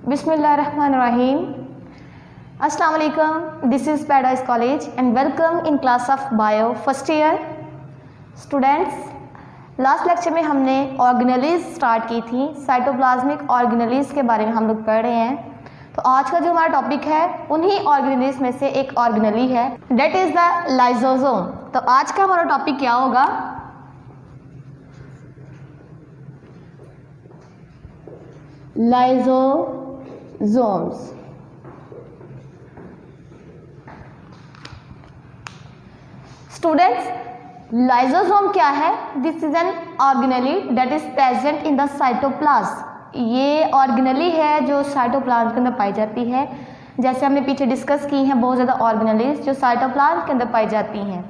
Bismillahirrahmanirrahim. Assalamu alaikum. This is Paradise College and welcome in class of Bio first year. Students, last lecture में हमने organelles start की थी, cytoplasmic organelles के बारे में हम लोग पढ़ रहे हैं। तो आज का जो हमारा टॉपिक है उन्हीं ऑर्गेनेलीज में से एक ऑर्गेनेली है, डेट इज द लाइसोसोम। तो आज का हमारा टॉपिक क्या होगा? लाइसोसोम्स। स्टूडेंट्स, लाइसोसोम क्या है? This is an organelle that is present in the cytoplasm. ये ऑर्गेनेली है जो साइटोप्लाज्म के अंदर पाई जाती है। जैसे हमने पीछे डिस्कस की हैं बहुत ज़्यादा ऑर्गेनेलीज जो साइटोप्लाज्म के अंदर पाई जाती हैं,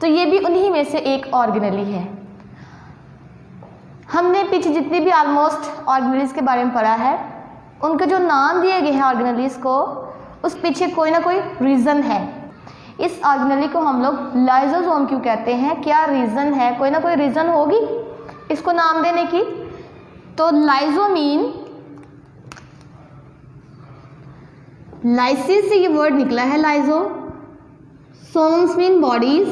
तो ये भी उन्हीं में से एक ऑर्गेनेली है। हमने पीछे जितनी भी ऑलमोस्ट ऑर्गेनेलीज के बारे में पढ़ा है, उनके जो नाम दिए गए हैं ऑर्गेनेलीज को, उस पीछे कोई ना कोई रीज़न है। इस ऑर्गेनेली को हम लोग लाइसोसोम क्यों कहते हैं? क्या रीज़न है? कोई ना कोई रीज़न होगी इसको नाम देने की। तो लाइसो मीन, लाइसिस से ये वर्ड निकला है लाइसो, सोम्स मीन बॉडीज,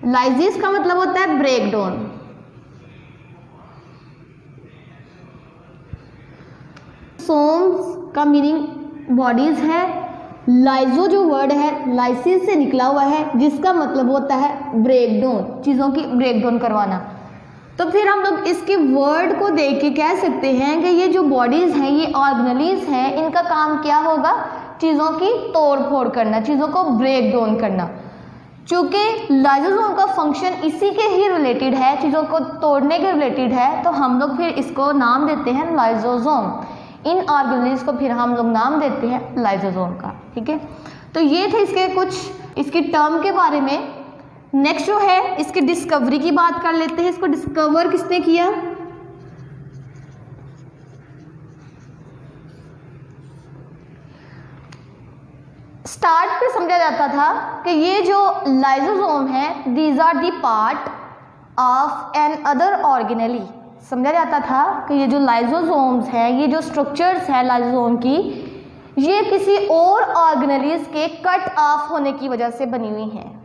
लाइसिस का मतलब होता है ब्रेक डाउन। सोम्स का मीनिंग बॉडीज है, लाइसो जो वर्ड है लाइसिस से निकला हुआ है जिसका मतलब होता है ब्रेक डाउन, चीज़ों की ब्रेक डाउन करवाना। तो फिर हम लोग इसके वर्ड को देख के कह सकते हैं कि ये जो बॉडीज़ हैं, ये ऑर्गेनेलीज हैं, इनका काम क्या होगा? चीज़ों की तोड़ फोड़ करना, चीज़ों को ब्रेक डाउन करना। चूँकि लाइसोसोम का फंक्शन इसी के ही रिलेटेड है, चीज़ों को तोड़ने के रिलेटेड है, तो हम लोग फिर इसको नाम देते हैं लाइसोसोम। इन ऑर्गेनेलीज को फिर हम लोग नाम देते हैं लाइसोसोम का। ठीक है, तो ये थे इसके कुछ इसकी टर्म के बारे में। नेक्स्ट जो है इसकी डिस्कवरी की बात कर लेते हैं। इसको डिस्कवर किसने किया? स्टार्ट पे समझा जाता था कि ये जो लाइसोसोम है, these are the part of another organelle. समझा जाता था कि ये जो लाइसोसोम्स हैं, ये जो स्ट्रक्चर्स हैं लाइसोसोम की, ये किसी और ऑर्गेनेलीज के कट ऑफ होने की वजह से बनी हुई हैं।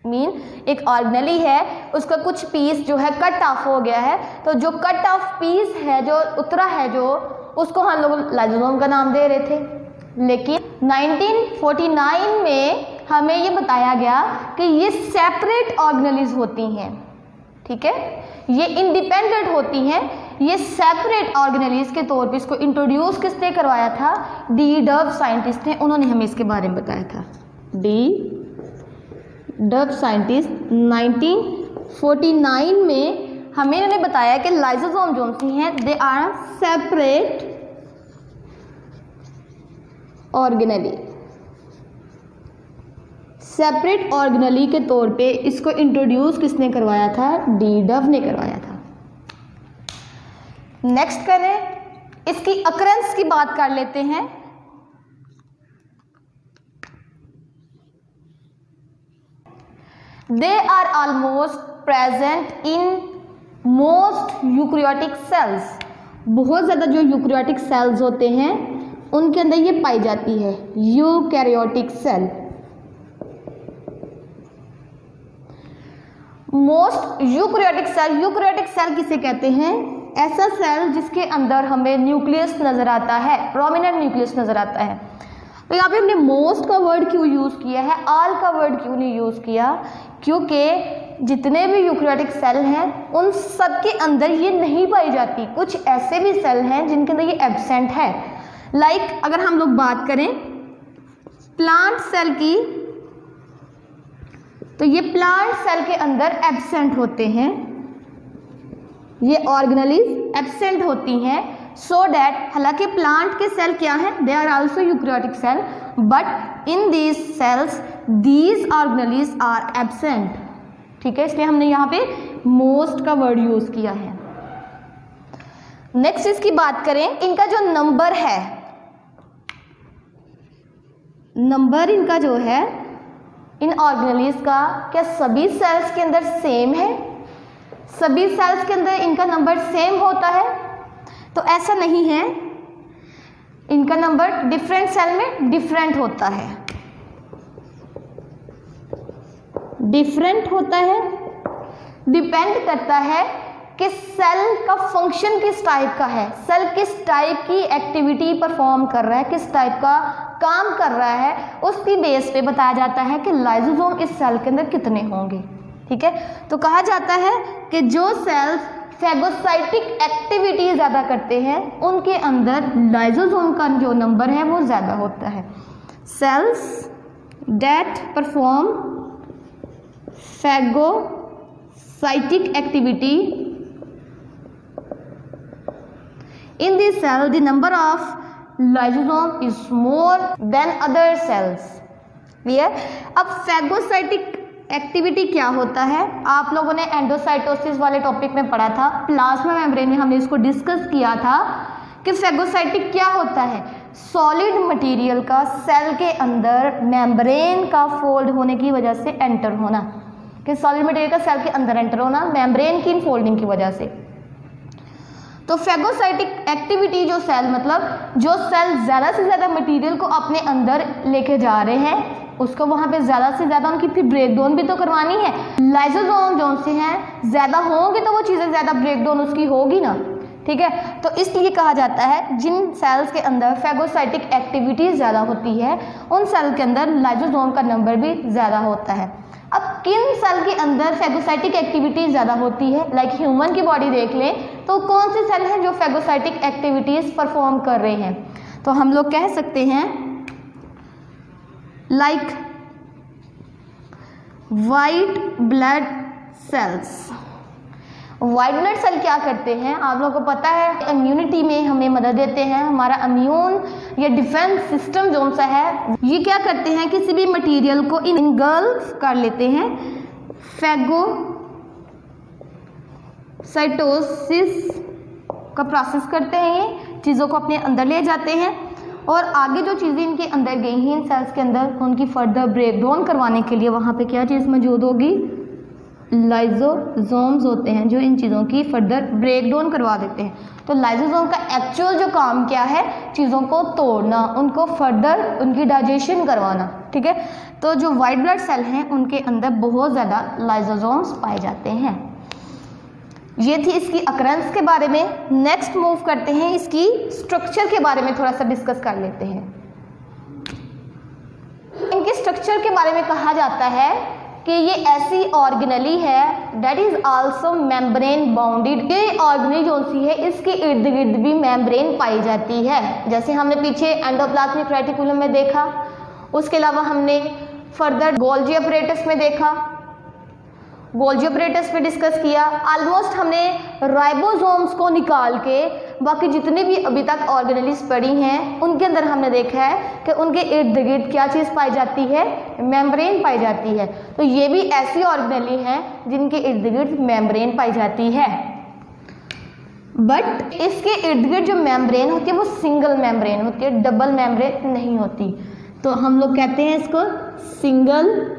मीन एक ऑर्गेनेली है, उसका कुछ पीस जो है कट ऑफ हो गया है, तो जो कट ऑफ पीस है, जो उतरा है, जो उसको हम लोग लाइसोसोम का नाम दे रहे थे। लेकिन 1949 में हमें ये बताया गया कि ये सेपरेट ऑर्गेनेलीज होती हैं। ठीक है, ये इंडिपेंडेंट होती हैं, ये सेपरेट ऑर्गेनेलीज के तौर पे इसको इंट्रोड्यूस किसने करवाया था? डी डव साइंटिस्ट ने, उन्होंने हमें इसके बारे में बताया था। डी डव साइंटिस्ट 1949 में हमें इन्होंने बताया कि लाइसोसोम जो हैं they are separate organelle. Separate organelle के तौर पे इसको इंट्रोड्यूस किसने करवाया था? डी डव ने करवाया था। नेक्स्ट करें, इसकी अकरेंस की बात कर लेते हैं। They are almost present in most eukaryotic cells। बहुत ज़्यादा जो यूकैरियोटिक सेल्स होते हैं उनके अंदर ये पाई जाती है, eukaryotic cell. Most eukaryotic cell, eukaryotic cell किसे कहते हैं? ऐसा सेल जिसके अंदर हमें न्यूक्लियस नज़र आता है, प्रोमिनेंट न्यूक्लियस नज़र आता है। तो यहाँ पे हमने मोस्ट का वर्ड क्यों यूज़ किया है, ऑल का वर्ड क्यों नहीं यूज़ किया? क्योंकि जितने भी यूकैरियोटिक सेल हैं उन सब के अंदर ये नहीं पाई जाती। कुछ ऐसे भी सेल हैं जिनके अंदर ये एब्सेंट है। लाइक अगर हम लोग बात करें प्लांट सेल की, तो ये प्लांट सेल के अंदर एब्सेंट होते हैं, ये ऑर्गेनेलीज एब्सेंट होती हैं। सो डैट, हालांकि प्लांट के सेल क्या हैं? They are also eukaryotic cell, but in these cells these organelles are absent. ठीक है, इसलिए हमने यहाँ पे मोस्ट का वर्ड यूज किया है। नेक्स्ट इसकी बात करें, इनका जो नंबर है, नंबर इनका जो है इन ऑर्गेनेलीज का, क्या सभी सेल्स के अंदर सेम है? सभी सेल्स के अंदर इनका नंबर सेम होता है? तो ऐसा नहीं है, इनका नंबर डिफरेंट सेल में डिफरेंट होता है, डिफरेंट होता है, डिपेंड करता है कि सेल का फंक्शन किस टाइप का है, सेल किस टाइप की एक्टिविटी परफॉर्म कर रहा है, किस टाइप का काम कर रहा है, उसकी बेस पे बताया जाता है कि लाइसोसोम इस सेल के अंदर कितने होंगे। ठीक है, तो कहा जाता है कि जो सेल्स फैगोसाइटिक एक्टिविटी ज़्यादा करते हैं उनके अंदर लाइसोसोम का जो नंबर है वो ज़्यादा होता है। Cells that perform phagocytic activity in this cell the number of lysosome is more than other cells। Clear. अब फैगोसाइटिक एक्टिविटी क्या होता है, आप लोगों ने एंडोसाइटोसिस वाले टॉपिक में पढ़ा था, प्लाज्मा मेम्ब्रेन में हमने इसको डिस्कस किया था कि फैगोसाइटिक क्या होता है, सॉलिड मटेरियल का सेल के अंदर मेम्ब्रेन का फोल्ड होने की वजह से एंटर होना, कि सॉलिड मटेरियल का सेल के अंदर एंटर होना मेम्ब्रेन की इनफोल्डिंग की वजह से। तो फैगोसाइटिक एक्टिविटी जो सेल मतलब जो सेल ज़्यादा से ज़्यादा मटेरियल को अपने अंदर लेके जा रहे हैं उसको वहाँ पे ज़्यादा से ज़्यादा उनकी फिर ब्रेकडाउन भी तो करवानी है। लाइसोसोम जो से हैं ज़्यादा होंगे तो वो चीज़ें ज़्यादा ब्रेकडाउन उसकी होगी ना। ठीक है, तो इसलिए कहा जाता है जिन सेल्स के अंदर फैगोसाइटिक एक्टिविटी ज़्यादा होती है उन सेल के अंदर लाइसोसोम का नंबर भी ज़्यादा होता है। अब किन सेल के अंदर फैगोसाइटिक एक्टिविटी ज़्यादा होती है, लाइक ह्यूमन की बॉडी देख लें तो कौन से सेल हैं जो फैगोसाइटिक एक्टिविटीज़ परफॉर्म कर रहे हैं, तो हम लोग कह सकते हैं like white blood cells. White blood cell क्या करते हैं, आप लोगों को पता है इम्यूनिटी में हमें मदद देते हैं, हमारा इम्यून या डिफेंस सिस्टम जो सा है ये क्या करते हैं किसी भी मटेरियल को इनगल्फ कर लेते हैं, फैगोसाइटोसिस का प्रोसेस करते हैं, ये चीज़ों को अपने अंदर ले जाते हैं और आगे जो चीज़ें इनके अंदर गई हैं इन सेल्स के अंदर उनकी फर्दर ब्रेकडाउन करवाने के लिए वहाँ पे क्या चीज़ मौजूद होगी, लाइसोसोम्स होते हैं जो इन चीज़ों की फर्दर ब्रेकडाउन करवा देते हैं। तो लाइसोसोम का एक्चुअल जो काम क्या है, चीज़ों को तोड़ना, उनको फर्दर उनकी डाइजेशन करवाना। ठीक है, तो जो वाइट ब्लड सेल हैं उनके अंदर बहुत ज़्यादा लाइसोसोम्स पाए जाते हैं। ये थी इसकी अकरेंस के बारे में। नेक्स्ट मूव करते हैं, इसकी स्ट्रक्चर के बारे में थोड़ा सा डिस्कस कर लेते हैं। इनके स्ट्रक्चर के बारे में कहा जाता है कि ये ऐसी ऑर्गेनली है that is also membrane bounded. ये ऑर्गेनली जो सी है इसके इर्द गिर्द भी मेम्ब्रेन पाई जाती है, जैसे हमने पीछे एंडोप्लाज्मिक रेटिकुलम में देखा, उसके अलावा हमने फर्दर गोल्जी अपरेटस में देखा, गोल्जी अपरेटस में डिस्कस किया। ऑलमोस्ट हमने राइबोसोम्स को निकाल के बाकी जितने भी अभी तक ऑर्गेनेलिस पड़ी हैं उनके अंदर हमने देखा है कि उनके इर्द गिर्द क्या चीज़ पाई जाती है, मेम्ब्रेन पाई जाती है। तो ये भी ऐसी ऑर्गेनेली हैं जिनके इर्द गिर्द मेम्ब्रेन पाई जाती है, बट इसके इर्द गिर्द जो मेम्ब्रेन होती है वो सिंगल मेम्ब्रेन होती है, डबल मेम्ब्रेन नहीं होती। तो हम लोग कहते हैं इसको सिंगल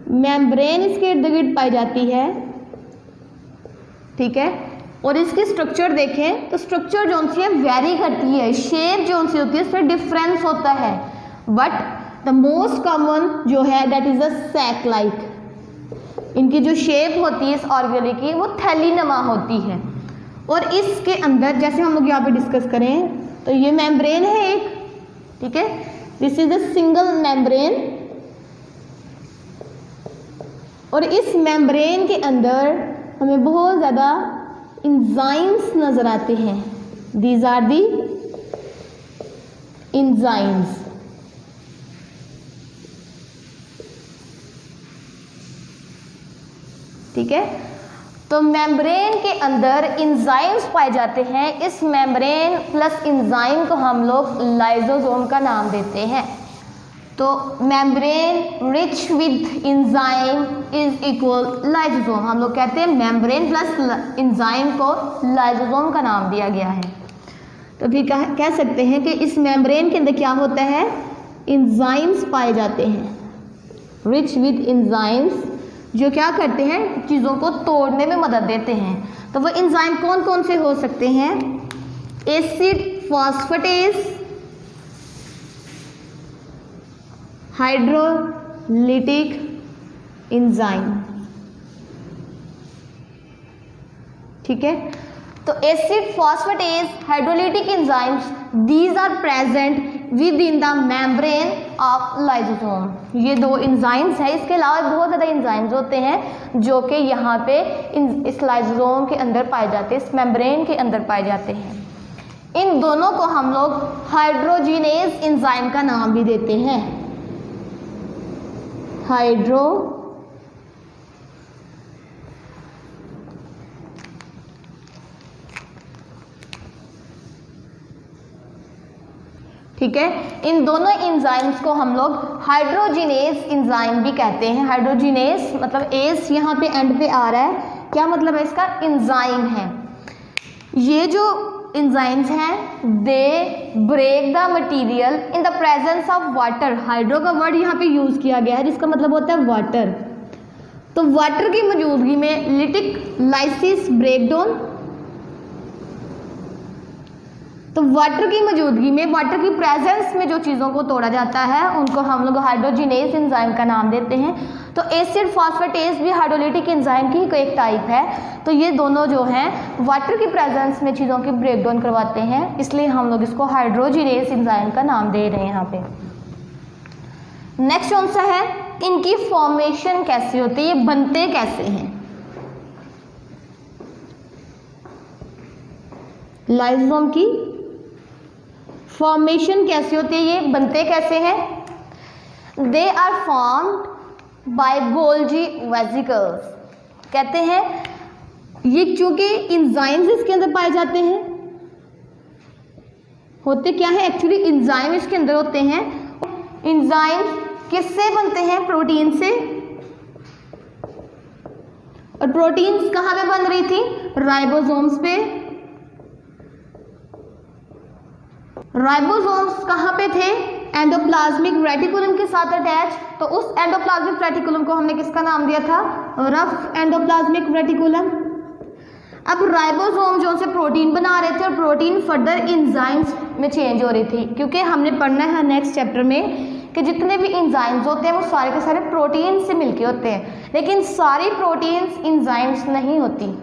मेम्ब्रेन इसके इर्द गिर्द पाई जाती है। ठीक है, और इसकी स्ट्रक्चर देखें तो स्ट्रक्चर जो सी है वेरी करती है, शेप जो सी होती है उसमें डिफरेंस होता है, बट द मोस्ट कॉमन जो है that is a sac like. इनकी जो शेप होती है इस ऑर्गेनली की वो थैलीनुमा होती है, और इसके अंदर जैसे हम लोग यहाँ पे डिस्कस करें तो ये मेम्ब्रेन है एक, ठीक है, this is a single membrane, और इस मेम्ब्रेन के अंदर हमें बहुत ज़्यादा इंजाइम्स नज़र आते हैं। These are the enzymes. ठीक है, तो मेम्ब्रेन के अंदर इंजाइम्स पाए जाते हैं। इस मेम्ब्रेन प्लस इंजाइम को हम लोग लाइसोसोम का नाम देते हैं। तो membrane rich with enzyme is equal lysosome. हम लोग कहते हैं मेम्ब्रेन प्लस इंजाइम को लाइसोसोम का नाम दिया गया है। तो फिर कह सकते हैं कि इस मेम्ब्रेन के अंदर क्या होता है, इंजाइम्स पाए जाते हैं, रिच विद इंजाइम्स जो क्या करते हैं, चीज़ों को तोड़ने में मदद देते हैं। तो वो एंजाइम कौन कौन से हो सकते हैं? Acid phosphatase, hydrolytic enzyme. ठीक है, तो acid phosphatase, hydrolytic enzymes, these are present within the membrane of lysosome. ये दो एंजाइम्स हैं, इसके अलावा बहुत ज़्यादा एंजाइम्स होते हैं जो कि यहाँ पे इस लाइसोसोम के अंदर पाए जाते हैं, इस मेम्ब्रेन के अंदर पाए जाते हैं। इन दोनों को हम लोग हाइड्रोजिनेज एंजाइम का नाम भी देते हैं। ठीक है, इन दोनों एंजाइम्स को हम लोग हाइड्रोजिनेज एंजाइम भी कहते हैं। हाइड्रोजिनेज मतलब एस यहाँ पे एंड पे आ रहा है, क्या मतलब है इसका? एंजाइम है। ये जो एंजाइम्स हैं they break the material in the presence of water. Hydro का वर्ड यहाँ पे यूज किया गया है जिसका मतलब होता है वाटर। तो वाटर की मौजूदगी में लिटिक लाइसिस ब्रेकडाउन, तो वाटर की मौजूदगी में, वाटर की प्रेजेंस में जो चीज़ों को तोड़ा जाता है उनको हम लोग हाइड्रोजिनेज एंजाइम का नाम देते हैं। तो एसिड फॉस्फेटेज भी हाइड्रोलिटिक एंजाइम की एक टाइप है। तो ये दोनों जो हैं वाटर की प्रेजेंस में चीज़ों की ब्रेकडाउन करवाते हैं, इसलिए हम लोग इसको हाइड्रोजिनेज एंजाइम का नाम दे रहे हैं यहाँ पे। नेक्स्ट कौन सा है? इनकी फॉर्मेशन कैसे होती है, ये बनते कैसे हैं? लाइसोसोम की फॉर्मेशन कैसे होती है, ये बनते कैसे हैं? They are formed by Golgi vesicles. कहते हैं ये चूंकि एंजाइम्स इसके अंदर पाए जाते हैं, होते क्या है एक्चुअली, एंजाइम इसके अंदर होते हैं। एंजाइम्स किससे बनते हैं? प्रोटीन से। और प्रोटीन्स कहाँ पे बन रही थी? राइबोसोम्स पे। राइबोसोम्स कहाँ पे थे? एंडोप्लाज्मिक रेटिकुलम के साथ अटैच। तो उस एंडोप्लाज्मिक रेटिकुलम को हमने किसका नाम दिया था? Rough endoplasmic reticulum. अब राइबोसोम जो से प्रोटीन बना रहे थे और प्रोटीन फर्दर एंजाइम्स में चेंज हो रही थी, क्योंकि हमने पढ़ना है नेक्स्ट चैप्टर में कि जितने भी एंजाइम्स होते हैं वो सारे के सारे प्रोटीन से मिलके होते हैं, लेकिन सारी प्रोटीन्स एंजाइम्स नहीं होती।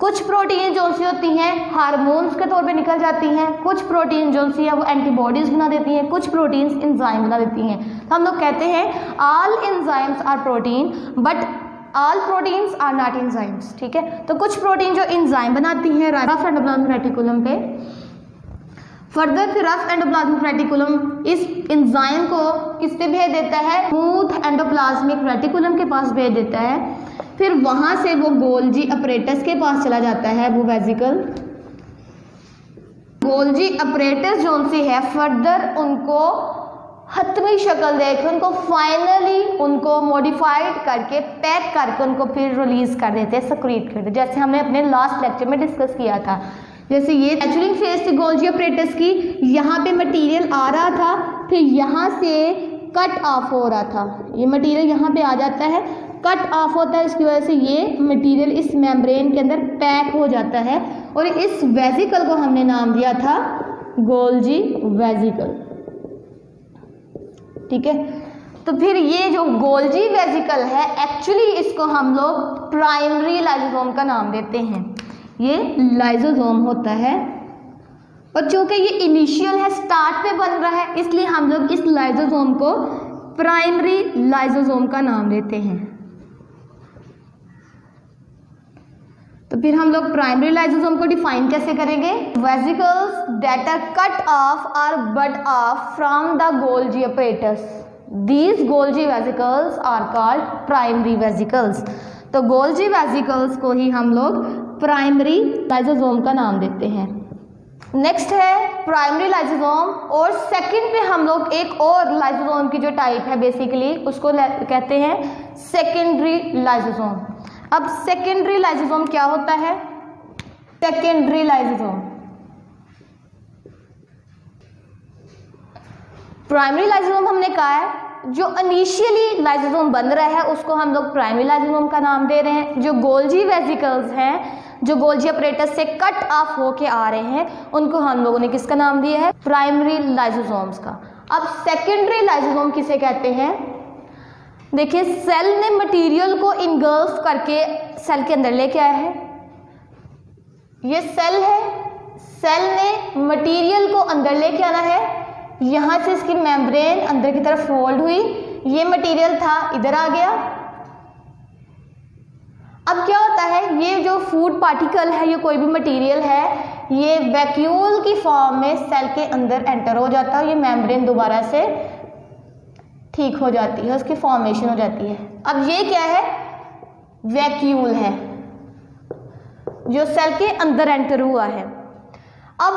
कुछ प्रोटीन जो सी होती हैं हार्मोन्स के तौर पे निकल जाती हैं, कुछ प्रोटीन जो सी है वो एंटीबॉडीज बना देती हैं, कुछ प्रोटीन्स एंजाइम बना देती हैं। तो हम लोग कहते हैं all enzymes are protein but all proteins are not enzymes. ठीक है, तो कुछ प्रोटीन जो एंजाइम बनाती हैं रफ एंडोप्लाज्मिक रेटिकुलम पे, फर्दर फिर रफ एंडोप्लाज्मिक रेटिकुलम इस एंजाइम को किस पे भेज देता है? स्मूथ एंडोप्लाज्मिक रेटिकुलम के पास भेज देता है। फिर वहां से वो गोल्जी अपरेटस के पास चला जाता है, वो वेसिकल। गोल्जी अपरेटस जो उनसे है फर्दर उनको हतमी शक्ल देकर उनको फाइनली उनको मॉडिफाइड करके पैक करके उनको फिर रिलीज कर देते हैं, सक्रीट कर देते, जैसे हमने अपने लास्ट लेक्चर में डिस्कस किया था। जैसे ये मैच्योरिंग फेज थी गोल्जी अपरेटस की, यहाँ पे मटेरियल आ रहा था, फिर यहाँ से कट ऑफ हो रहा था, ये मटेरियल यहाँ पे आ जाता है, कट ऑफ होता है, इसकी वजह से ये मटेरियल इस मेम्ब्रेन के अंदर पैक हो जाता है और इस वेसिकल को हमने नाम दिया था गोल्जी वेसिकल। ठीक है, तो फिर ये जो गोल्जी वेसिकल है एक्चुअली इसको हम लोग प्राइमरी लाइसोसोम का नाम देते हैं। ये लाइसोसोम होता है और चूंकि ये इनिशियल है, स्टार्ट पे बन रहा है, इसलिए हम लोग इस लाइसोसोम को प्राइमरी लाइसोसोम का नाम देते हैं। तो फिर हम लोग प्राइमरी लाइसोसोम को डिफाइन कैसे करेंगे? Vesicles that are cut off और bud off from the Golgi apparatus, these Golgi vesicles are called primary vesicles. तो गोल्जी वेसिकल्स को ही हम लोग प्राइमरी लाइसोसोम का नाम देते हैं। नेक्स्ट है प्राइमरी लाइसोसोम, और सेकंड पे हम लोग एक और लाइसोसोम की जो टाइप है बेसिकली उसको कहते हैं सेकेंडरी लाइसोसोम। अब सेकेंडरी लाइसोसोम क्या होता है? सेकेंडरी लाइसोसोम, प्राइमरी लाइसोसोम हमने कहा है जो इनिशियली लाइसोसोम बन रहा है उसको हम लोग प्राइमरी लाइसोसोम का नाम दे रहे हैं। जो गोल्जी वेसिकल्स हैं, जो गोल्जी अपरेटस से कट ऑफ होके आ रहे हैं, उनको हम लोगों ने किसका नाम दिया है? प्राइमरी लाइसोसोम्स का। अब सेकेंडरी लाइसोसोम किसे कहते हैं? देखिए, सेल ने मटेरियल को इनगल्फ करके सेल के अंदर लेके आया है। ये सेल है, सेल ने मटेरियल को अंदर लेके आना है। यहाँ से इसकी मेम्ब्रेन अंदर की तरफ फोल्ड हुई, ये मटेरियल था इधर आ गया। अब क्या होता है, ये जो फूड पार्टिकल है, ये कोई भी मटेरियल है, ये वैक्यूल की फॉर्म में सेल के अंदर एंटर हो जाता है। ये मेम्ब्रेन दोबारा से ठीक हो जाती है, उसकी फॉर्मेशन हो जाती है। अब ये क्या है? वैक्यूल है जो सेल के अंदर एंटर हुआ है। अब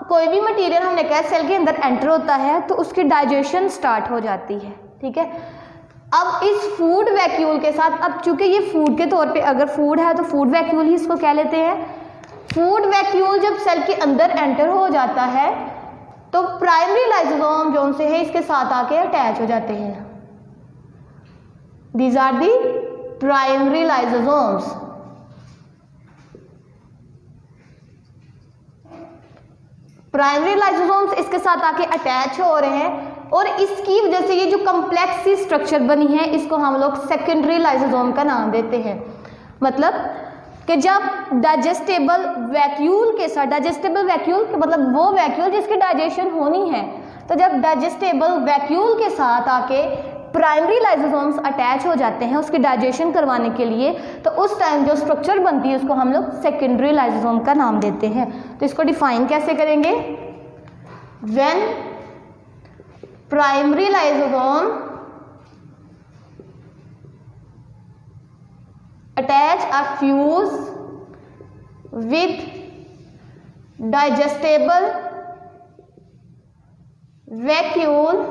कोई भी मटेरियल हमने कहा सेल के अंदर एंटर होता है तो उसकी डाइजेशन स्टार्ट हो जाती है, ठीक है। अब इस फूड वैक्यूल के साथ, अब चूंकि ये फूड के तौर पे अगर फूड है तो फूड वैक्यूल ही इसको कह लेते हैं। फूड वैक्यूल जब सेल के अंदर एंटर हो जाता है तो प्राइमरी लाइसोसोम जो से है इसके साथ आके अटैच हो जाते हैं। These are the primary lysosomes. Primary lysosomes इसके साथ आके अटैच हो रहे हैं और इसकी वजह से ये जो कम्प्लेक्स सी स्ट्रक्चर बनी है इसको हम लोग सेकेंडरी लाइसोसोम का नाम देते हैं। मतलब कि जब डाइजेस्टेबल वैक्यूल के साथ, डाइजेस्टेबल वैक्यूल मतलब वो वैक्यूल जिसकी डाइजेशन होनी है, तो जब डाइजेस्टेबल वैक्यूल के साथ आके प्राइमरी लाइसोसोम्स अटैच हो जाते हैं उसकी डाइजेशन करवाने के लिए, तो उस टाइम जो स्ट्रक्चर बनती है उसको हम लोग सेकेंडरी लाइसोसोम का नाम देते हैं। तो इसको डिफाइन कैसे करेंगे? When primary lysosome attach or fuse with digestible vacuole,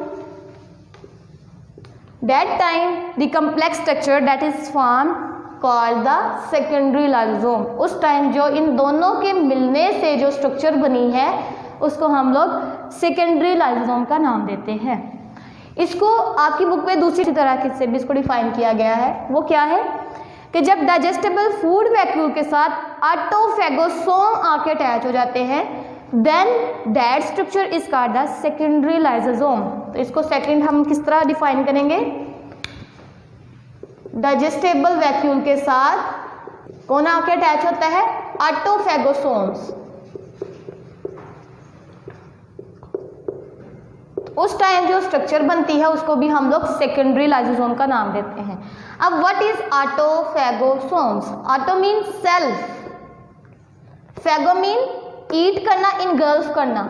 that time the complex structure that is formed called the secondary lysosome। उस टाइम जो इन दोनों के मिलने से जो स्ट्रक्चर बनी है उसको हम लोग सेकेंडरी लाइसोसोम का नाम देते हैं। इसको आपकी बुक में दूसरी तरह से भी इसको डिफाइन किया गया है। वो क्या है कि जब डाइजेस्टेबल फूड वैक्यूल के साथ ऑटोफेगोसोम आके अटैच हो जाते हैं, then that structure is called the secondary lysosome. तो इसको सेकंड हम किस तरह डिफाइन करेंगे? डाइजेस्टेबल वैक्यूल के साथ कौन आके अटैच होता है? ऑटोफेगोसोम्स। उस टाइम जो स्ट्रक्चर बनती है उसको भी हम लोग सेकेंडरी लाइसोसोम का नाम देते हैं। अब what is autophagosomes? Auto mean self, phago mean eat करना, इनगल्फ करना,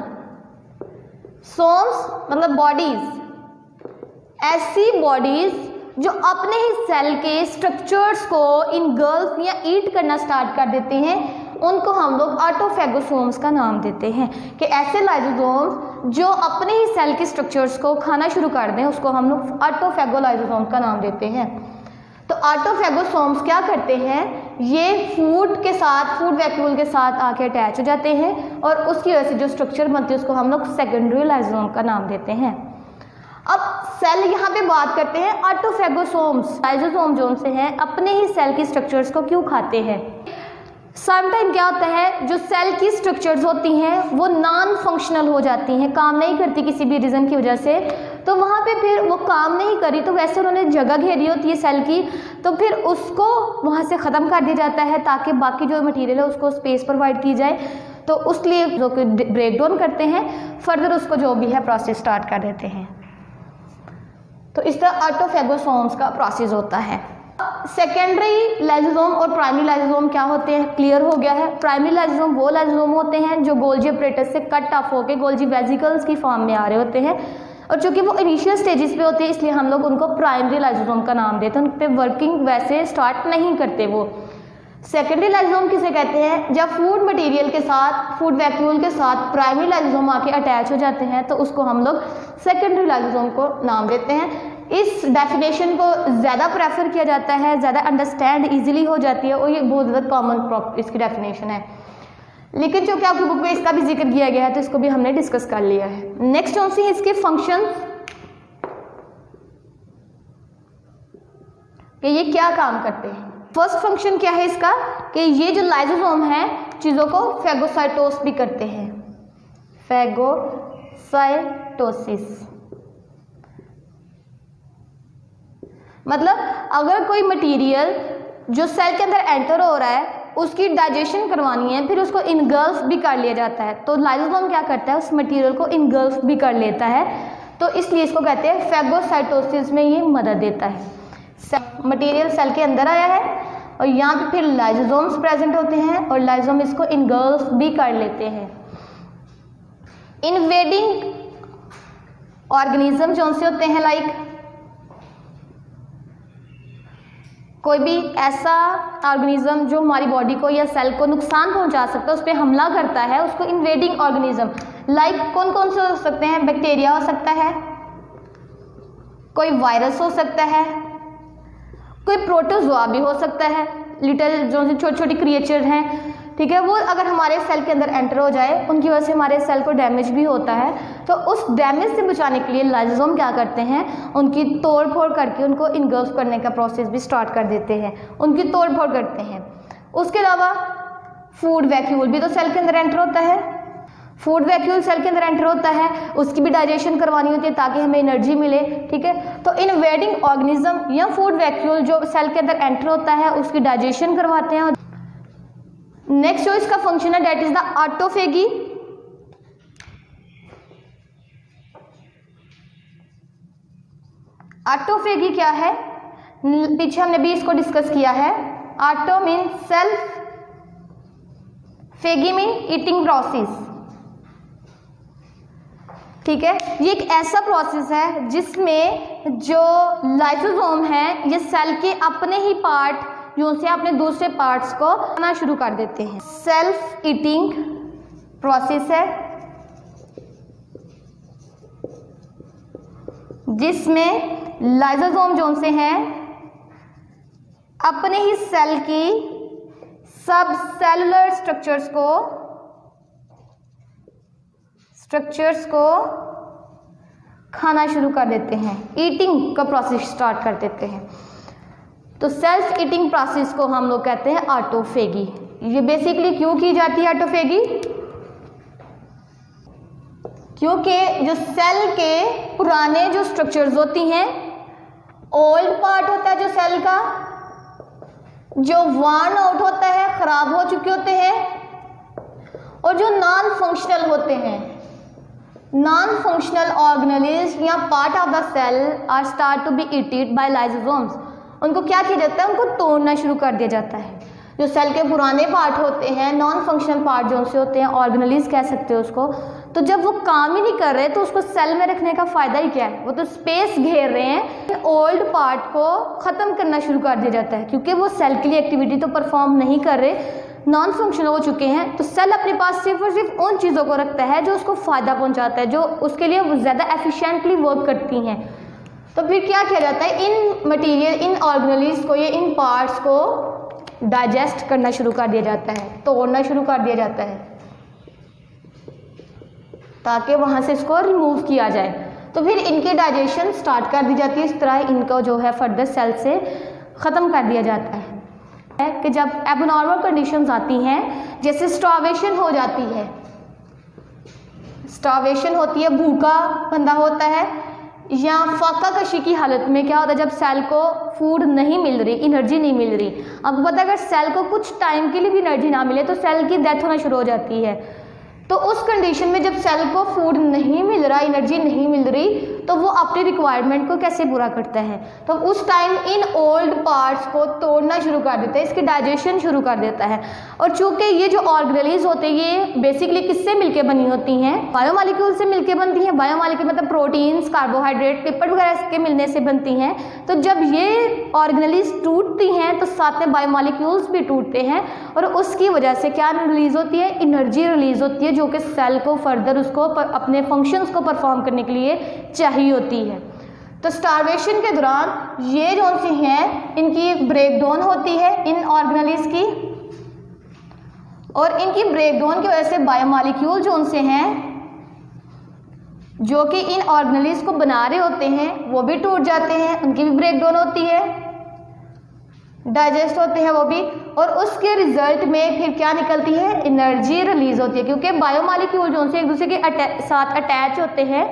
सोम्स मतलब बॉडीज। ऐसी बॉडीज जो अपने ही सेल के स्ट्रक्चर्स को इनगल्फ या ईट करना स्टार्ट कर देते हैं उनको हम लोग ऑटोफेगोसोम्स का नाम देते हैं। कि ऐसे लाइसोसोम्स जो अपने ही सेल के स्ट्रक्चर्स को खाना शुरू कर दें उसको हम लोग ऑटोफेगोलाइसोसोम्स का नाम देते हैं। तो ऑटोफेगोसोम्स क्या करते हैं? ये फूड के साथ, फूड वैक्यूल के साथ आके अटैच हो जाते हैं और उसकी वजह से जो स्ट्रक्चर बनती है उसको हम लोग सेकेंडरी लाइसोसोम का नाम देते हैं। अब सेल यहाँ पे बात करते हैं ऑटोफेगोसोम्स। लाइसोसोम जो से हैं अपने ही सेल की स्ट्रक्चर्स को क्यों खाते हैं? समटाइम क्या होता है, जो सेल की स्ट्रक्चर्स होती हैं वो नॉन फंक्शनल हो जाती हैं, काम नहीं करती किसी भी रीज़न की वजह से। तो वहाँ पे फिर वो काम नहीं करी तो वैसे उन्होंने जगह घेरी होती है सेल की, तो फिर उसको वहाँ से ख़त्म कर दिया जाता है ताकि बाकी जो मटेरियल है उसको स्पेस प्रोवाइड की जाए। तो उस लिए जो ब्रेक डाउन करते हैं, फर्दर उसको जो भी है प्रोसेस स्टार्ट कर देते हैं। तो इस तरह ऑटोफेगोसोम्स का प्रोसेस होता है। सेकेंडरी लाइसोसोम और प्राइमरी लाइसोसोम क्या होते हैं क्लियर हो गया है। प्राइमरी लाइसोसोम वो लाइसोसोम होते हैं जो गोल्जी अपरेटस से कट ऑफ होकर गोल्जी वेसिकल्स की फॉर्म में आ रहे होते हैं, और चूंकि वो इनिशियल स्टेजेस पे होते हैं इसलिए हम लोग उनको प्राइमरी लाइसोसोम का नाम देते हैं। उन पे वर्किंग वैसे स्टार्ट नहीं करते वो। सेकेंडरी लाइसोसोम किसे कहते हैं? जब फूड मटेरियल के साथ, फूड वैक्यूल के साथ प्राइमरी लाइसोसोम आके अटैच हो जाते हैं तो उसको हम लोग सेकेंडरी लाइसोसोम को नाम देते हैं। इस डेफिनेशन को ज़्यादा प्रेफर किया जाता है, ज़्यादा अंडरस्टैंड इजीली हो जाती है और ये बहुत ज़्यादा कॉमन इसकी डेफिनेशन है। लेकिन जो कि आपकी बुक में इसका भी जिक्र किया गया है तो इसको भी हमने डिस्कस कर लिया है। नेक्स्ट कौन सी है इसके फंक्शन? कि ये क्या काम करते हैं। फर्स्ट फंक्शन क्या है इसका कि ये जो लाइसोसोम है चीज़ों को फैगोसाइटोस भी करते हैं, फैगोसाइटोसिस। मतलब अगर कोई मटेरियल जो सेल के अंदर एंटर हो रहा है उसकी डाइजेशन करवानी है, फिर उसको इनगल्फ भी कर लिया जाता है, तो लाइसोसोम क्या करता है उस मटेरियल को इनगल्फ भी कर लेता है, तो इसलिए इसको कहते हैं फैगोसाइटोसिस में ये मदद देता है। मटेरियल सेल के अंदर आया है और यहाँ पे फिर लाइसोसोम्स प्रेजेंट होते हैं और लाइसोसोम इसको इनगल्फ भी कर लेते हैं। इन्वेडिंग ऑर्गेनिज्म जो से होते हैं लाइक कोई भी ऐसा ऑर्गेनिज्म जो हमारी बॉडी को या सेल को नुकसान पहुंचा सकता है, उस पर हमला करता है, उसको इन्वेडिंग ऑर्गेनिज्म। लाइक कौन कौन से हो सकते हैं? बैक्टीरिया हो सकता है, कोई वायरस हो सकता है, कोई प्रोटोजोआ भी हो सकता है, लिटिल जो छोटी छोटी क्रिएचर हैं, ठीक है, वो अगर हमारे सेल के अंदर एंटर हो जाए उनकी वजह से हमारे सेल को डैमेज भी होता है, तो उस डैमेज से बचाने के लिए लाइसोसोम क्या करते हैं, उनकी तोड़ फोड़ करके उनको इनगल्फ करने का प्रोसेस भी स्टार्ट कर देते हैं, उनकी तोड़ फोड़ करते हैं। उसके अलावा फूड वैक्यूल भी तो सेल के अंदर एंटर होता है, फूड वैक्यूल सेल के अंदर एंटर होता है, उसकी भी डाइजेशन करवानी होती है ताकि हमें एनर्जी मिले, ठीक है। तो इन्वेडिंग ऑर्गेनिज्म या फूड वैक्यूल जो सेल के अंदर एंटर होता है उसकी डाइजेशन करवाते हैं। नेक्स्ट जो इसका फंक्शन है that is the autophagy. Autophagy क्या है? पीछे हमने भी इसको डिस्कस किया है। Auto mean self, phagy mean eating process, ठीक है। ये एक ऐसा प्रोसेस है जिसमें जो लाइसोसोम है ये सेल के अपने ही पार्ट जो से अपने दूसरे पार्ट्स को खाना शुरू कर देते हैं। सेल्फ ईटिंग प्रोसेस है जिसमें लाइसोसोम जो से हैं अपने ही सेल की सब सेलुलर स्ट्रक्चर्स को खाना शुरू कर देते हैं, ईटिंग का प्रोसेस स्टार्ट कर देते हैं। तो सेल्फ ईटिंग प्रोसेस को हम लोग कहते हैं ऑटोफेगी। ये बेसिकली क्यों की जाती है ऑटोफेगी? क्योंकि जो सेल के पुराने जो स्ट्रक्चर्स होती हैं, ओल्ड पार्ट होता है जो सेल का, जो वर्न आउट होता है, खराब हो चुके होते हैं, और जो नॉन फंक्शनल होते हैं, नॉन फंक्शनल ऑर्गेनेल्स या part of the cell are start to be eaten by lysosomes. उनको क्या किया जाता है? उनको तोड़ना शुरू कर दिया जाता है। जो सेल के पुराने पार्ट होते हैं, नॉन फंक्शनल पार्ट जो से होते हैं, ऑर्गेनेल्स कह सकते हो उसको, तो जब वो काम ही नहीं कर रहे तो उसको सेल में रखने का फायदा ही क्या है? वो तो स्पेस घेर रहे हैं। ओल्ड पार्ट को ख़त्म करना शुरू कर दिया जाता है क्योंकि वो सेल के लिए एक्टिविटी तो परफॉर्म नहीं कर रहे, नॉन फंक्शनल हो चुके हैं। तो सेल अपने पास सिर्फ और सिर्फ उन चीज़ों को रखता है जो उसको फ़ायदा पहुंचाता है, जो उसके लिए ज़्यादा एफिशिएंटली वर्क करती हैं। तो फिर क्या किया जाता है? इन मटेरियल, इन ऑर्गेनेल्स को, ये इन पार्ट्स को डाइजेस्ट करना शुरू कर दिया जाता है, तोड़ना शुरू कर दिया जाता है ताकि वहाँ से इसको रिमूव किया जाए। तो फिर इनकी डाइजेशन स्टार्ट कर दी जाती है। इस तरह इनको जो है फर्दर सेल से ख़त्म कर दिया जाता है कि जब एबनॉर्मल कंडीशंस आती हैं, जैसे स्टार्वेशन हो जाती है, स्टार्वेशन होती है, भूखा बंदा होता है, या फाका कशी की हालत में क्या होता है? जब सेल को फूड नहीं मिल रही, एनर्जी नहीं मिल रही। आपको पता है अगर सेल को कुछ टाइम के लिए भी एनर्जी ना मिले तो सेल की डेथ होना शुरू हो जाती है। तो उस कंडीशन में जब सेल को फूड नहीं मिल रहा, एनर्जी नहीं मिल रही, तो वो अपनी रिक्वायरमेंट को कैसे पूरा करता है? तो उस टाइम इन ओल्ड पार्ट्स को तोड़ना शुरू कर देता है, इसकी डाइजेशन शुरू कर देता है। और चूंकि ये जो ऑर्गेनेल्स होते हैं ये बेसिकली किससे मिलके बनी होती हैं? बायोमॉलिक्यूल से मिलके बनती हैं। बायोमॉलिक्यूल मतलब प्रोटीन्स, कार्बोहाइड्रेट, लिपिड वगैरह के मिलने से बनती हैं। तो जब ये ऑर्गेनेल्स टूटती हैं तो साथ में बायोमॉलिक्यूल्स भी टूटते हैं और उसकी वजह से क्या रिलीज होती है? एनर्जी रिलीज होती है जो कि सेल को फर्दर उसको अपने फंक्शंस को परफॉर्म करने के लिए चाहिए होती है। तो स्टार्वेशन के दौरान ये जो सी हैं इनकी एक ब्रेकडाउन होती है इन ऑर्गेनेल्स की, और इनकी ब्रेकडाउन की वजह से बायोमॉलिक्यूल जो उनसे हैं जो कि इन ऑर्गेनेल्स को बना रहे होते हैं वो भी टूट जाते हैं, उनकी भी ब्रेकडाउन होती है। डाइजेस्ट होते हैं वो भी, और उसके रिजल्ट में फिर क्या निकलती है, एनर्जी रिलीज होती है, क्योंकि बायोमॉलिक्यूल जो से एक दूसरे के साथ अटैच होते हैं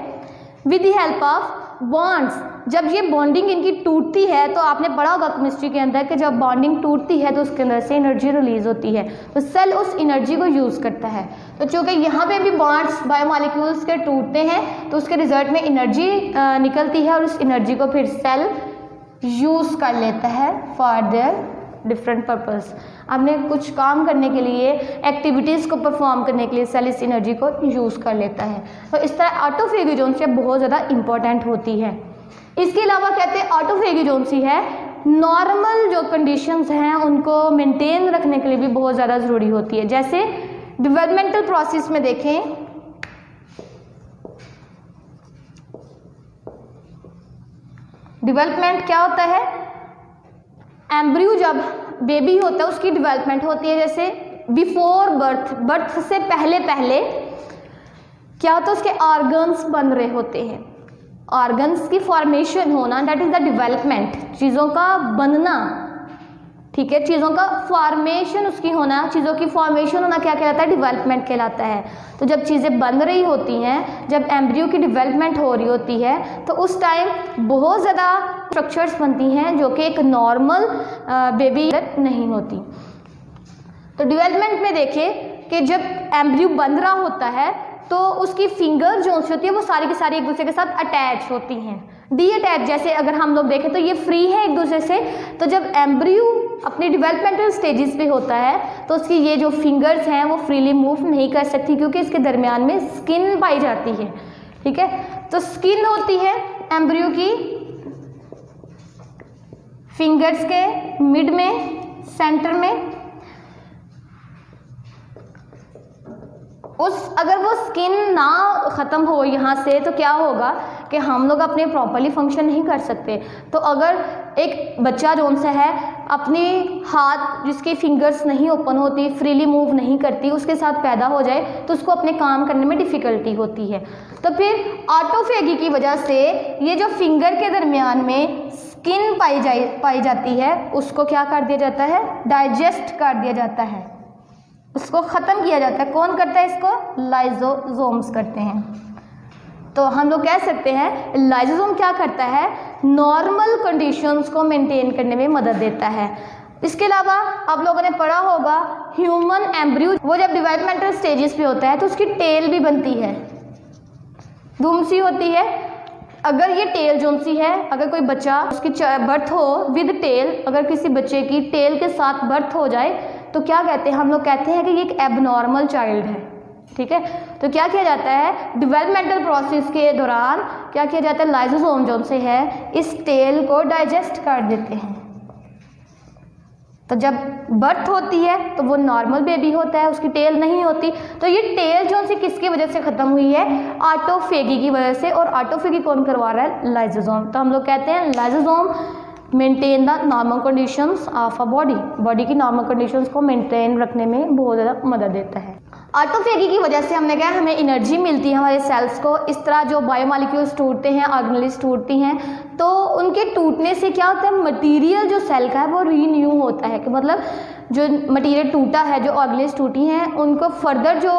with the help of bonds. जब ये बॉन्डिंग इनकी टूटती है, तो आपने पढ़ा होगा केमिस्ट्री के अंदर कि जब बॉन्डिंग टूटती है तो उसके अंदर से एनर्जी रिलीज होती है, तो सेल उस एनर्जी को यूज़ करता है। तो चूँकि यहाँ पे भी बॉन्ड्स बायोमॉलिक्यूल्स के टूटते हैं, तो उसके रिजल्ट में एनर्जी निकलती है, और उस एनर्जी को फिर सेल यूज़ कर लेता है फॉर देयर डिफरेंट पर्पस। आपने कुछ काम करने के लिए, एक्टिविटीज़ को परफॉर्म करने के लिए सेल इस एनर्जी को यूज़ कर लेता है। तो इस तरह ऑटोफेगी जो है बहुत ज़्यादा इंपॉर्टेंट होती है। इसके अलावा कहते हैं ऑटोफेगी जो सी है नॉर्मल जो कंडीशंस हैं उनको मेंटेन रखने के लिए भी बहुत ज़्यादा ज़रूरी होती है। जैसे डेवलपमेंटल प्रोसेस में देखें, डेवलपमेंट क्या होता है, एम्ब्रियो जब बेबी होता है उसकी डेवलपमेंट होती है। जैसे बिफोर बर्थ, बर्थ से पहले पहले क्या होता है, उसके ऑर्गन्स बन रहे होते हैं। ऑर्गन्स की फॉर्मेशन होना, दैट इज द डेवलपमेंट, चीज़ों का बनना, ठीक है, चीज़ों का फॉर्मेशन उसकी होना, चीज़ों की फॉर्मेशन होना क्या कहलाता है, डेवलपमेंट कहलाता है। तो जब चीज़ें बन रही होती हैं, जब एम्ब्रियो की डेवलपमेंट हो रही होती है, तो उस टाइम बहुत ज़्यादा स्ट्रक्चर्स बनती हैं जो कि एक नॉर्मल बेबी नहीं होती। तो डेवलपमेंट में देखें कि जब एम्ब्रियो बन रहा होता है तो उसकी फिंगर जो होती है वो सारी की सारी एक दूसरे के साथ अटैच होती हैं, डी अटैच। जैसे अगर हम लोग देखें तो ये फ्री है एक दूसरे से, तो जब एम्ब्रियो अपनी डेवलपमेंटल स्टेजेस पे होता है तो उसकी ये जो फिंगर्स हैं वो फ्रीली मूव नहीं कर सकती, क्योंकि इसके दरमियान में स्किन पाई जाती है, ठीक है। तो स्किन होती है एम्ब्रियो की फिंगर्स के मिड में, सेंटर में। अगर वो स्किन ना ख़त्म हो यहाँ से तो क्या होगा कि हम लोग अपने प्रॉपरली फंक्शन नहीं कर सकते। तो अगर एक बच्चा जो सा है अपने हाथ जिसकी फिंगर्स नहीं ओपन होती, फ्रीली मूव नहीं करती, उसके साथ पैदा हो जाए तो उसको अपने काम करने में डिफ़िकल्टी होती है। तो फिर ऑटोफेगी की वजह से ये जो फिंगर के दरमियान में स्किन पाई जाती है उसको क्या कर दिया जाता है, डाइजेस्ट कर दिया जाता है, उसको ख़त्म किया जाता है। कौन करता है इसको, लाइजोसोम्स करते हैं। तो हम लोग कह सकते हैं लाइजोसोम क्या करता है, नॉर्मल कंडीशंस को मेंटेन करने में मदद देता है। इसके अलावा आप लोगों ने पढ़ा होगा ह्यूमन एम्ब्रियो वो जब डेवलपमेंटल स्टेजेस पे होता है तो उसकी टेल भी बनती है, दुम सी होती है। अगर ये टेल जो सी है, अगर कोई बच्चा उसकी बर्थ हो विद टेल, अगर किसी बच्चे की टेल के साथ बर्थ हो जाए तो क्या कहते हैं, हम लोग कहते हैं कि ये एक एबनॉर्मल चाइल्ड है, ठीक है। तो क्या किया जाता है, डेवलपमेंटल प्रोसेस के दौरान क्या किया जाता है, लाइजोसोम जो से है इस टेल को डाइजेस्ट कर देते हैं। तो जब बर्थ होती है तो वो नॉर्मल बेबी होता है, उसकी टेल नहीं होती। तो ये टेल जो सी किसकी वजह से ख़त्म हुई है, ऑटोफेगी की वजह से। और ऑटोफेगी कौन करवा रहा है, लाइजोसोम। तो हम लोग कहते हैं lysosome maintain the normal conditions of a body की नॉर्मल कंडीशंस को मेंटेन रखने में बहुत ज़्यादा मदद देता है। ऑटोफेगी की वजह से हमने कहा हमें एनर्जी मिलती है हमारे सेल्स को। इस तरह जो बायोमॉलिक्यूल्स टूटते हैं, ऑर्गेनेल्स टूटती हैं, तो उनके टूटने से क्या होता है, मटेरियल जो सेल का है वो रीन्यू होता है। कि मतलब जो मटेरियल टूटा है, जो ऑर्गेनेल्स टूटी हैं, उनको फर्दर जो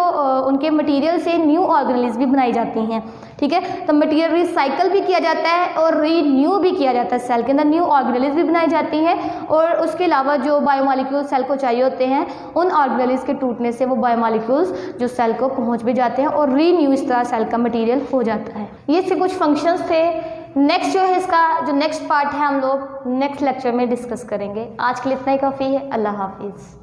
उनके मटेरियल से न्यू ऑर्गेनेल्स भी बनाई जाती हैं, ठीक है। तो मटेरियल रिसाइकल भी किया जाता है और रीन्यू भी किया जाता है, सेल के अंदर न्यू ऑर्गेनेल्स भी बनाई जाती हैं। और उसके अलावा जो बायोमॉलिक्यूल्स सेल को चाहिए होते हैं, उन ऑर्गेनेल्स के टूटने से वो बायोमॉलिक्यूल्स जो सेल को पहुंच भी जाते हैं और रीन्यू इस तरह सेल का मटेरियल हो जाता है। ये इसके कुछ फंक्शंस थे। नेक्स्ट जो है इसका जो नेक्स्ट पार्ट है हम लोग नेक्स्ट लेक्चर में डिस्कस करेंगे। आज के लिए इतना ही काफ़ी है। अल्लाह हाफिज़।